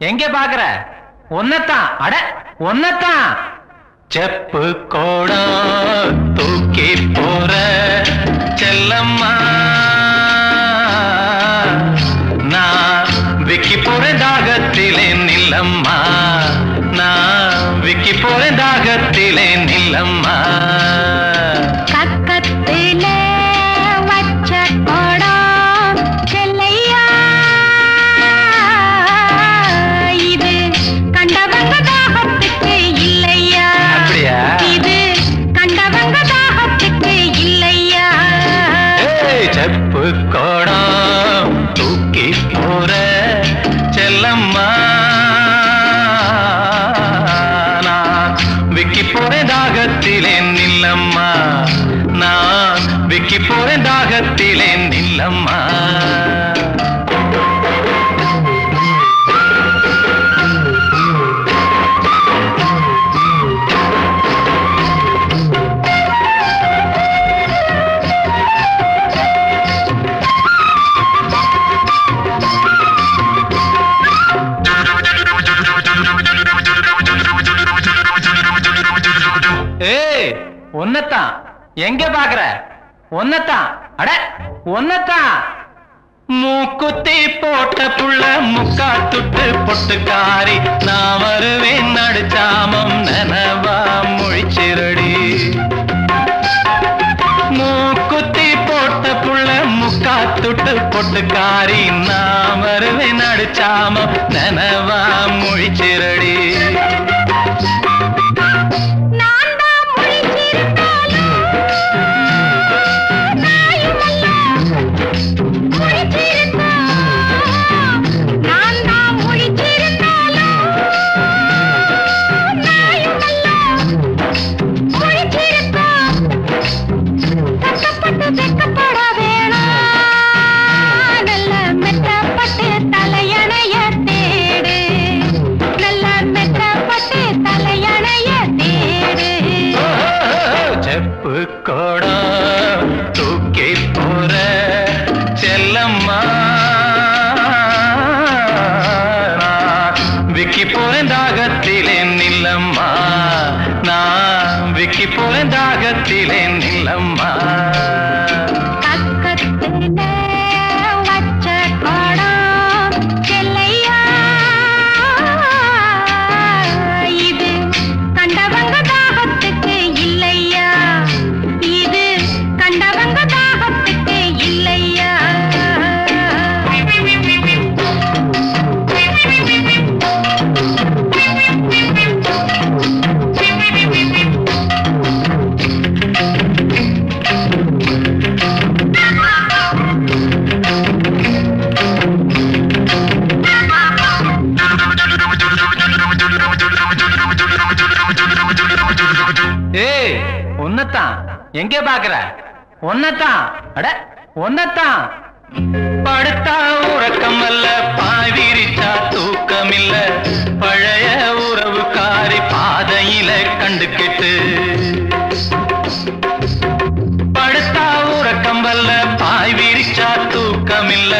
எங்க பாக்குற? ஒன்னத்தான். அட ஒன்னத்தான். செப்பு கோடம் தூக்கி போற செல்லம்மா, நான் விக்கி போற தாகத்திலே நில்லம்மா, நான் விக்கி போற தாகத்திலே நில்லம்மா. கக்கத்திலே வச்ச கோடம் செல்லையா, இது கண்டவங்க தாகத்துக்கு இல்லையா? அப்படியா? இது கண்டவங்க தாகத்துக்கு இல்லையா? செப்பு கோடம் தூக்கி போற செல்லம்மா, நான் விக்கி போற தாகத்திலே நில்லம்மா, நான் விக்கி போற தாகத்திலே நில்லம்மா. ஏய் ஒன்னத்தான். எங்க பாக்குற? ஒன்னத்தான். அட ஒன்னத்தான். மூக்குத்தி போட்ட புள்ள முக்கா துட்டு பொட்டுக்காரி, நான் வருவேன் நடுச்சாமம் நனவா மொழிச்சிரடி. மூக்குத்தி போட்ட புள்ள முக்கா துட்டு பொட்டுக்காரி, நான் வருவேன் நடுச்சாமம் நனவா மொழிச்சிரடி. கோடம் தூக்கி போற செல்லம்மா, நான் விக்கி போற தாகத்திலே நில்லம்மா, நான் விக்கி போற தாகத்திலே நில்லம்மா. ஏய் ஒன்னத்தான். எங்க பாக்குற? ஒன்னத்தான். அட ஒன்னத்தான். படுத்தா உறக்கம் அல்ல, பாவிரிச்சா தூக்கம் இல்ல, பழைய உறவுக்காரி பாதையில கண்டுகிட்டு. படுத்தா உறக்கம் அல்ல, பாய் விரிச்சா தூக்கம் இல்ல,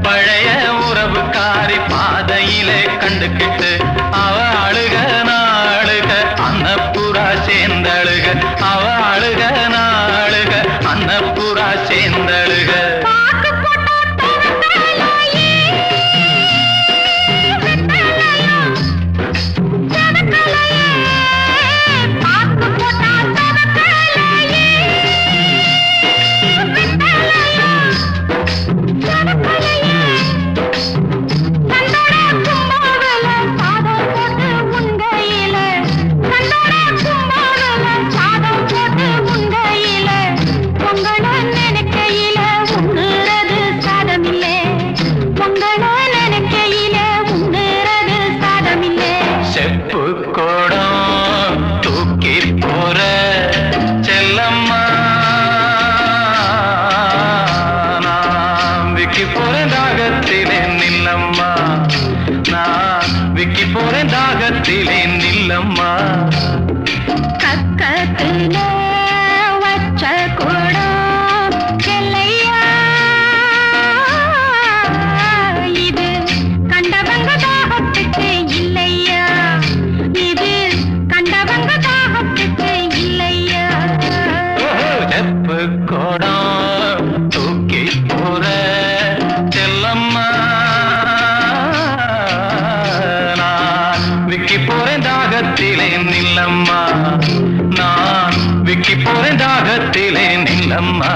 பழைய உறவுக்காரி பாதையில கண்டுகிட்டு. அவ அழுக நாளுக அன்னப்புறா சேர்ந்தழுக, அவ அழுக நாளுக அன்னப்புறா சேர்ந்தழுக. செப்பு கோடம் தூக்கி போற செல்லம்மா, நான் விக்கி போற தாகத்திலே நில்லம்மா, நான் விக்கி போற தாகத்திலே நில்லம்மா. கக்கத்திலே வச்ச கோடம் செல்லையா, இது கண்டவங்க தாகத்துக்கு கோடம் தூக்கி போற செல்லம்மா நான் விக்கி போறேன் தாகத்திலே நில்லம்மா நான் விக்கி போறேன் தாகத்திலே நில்லம்மா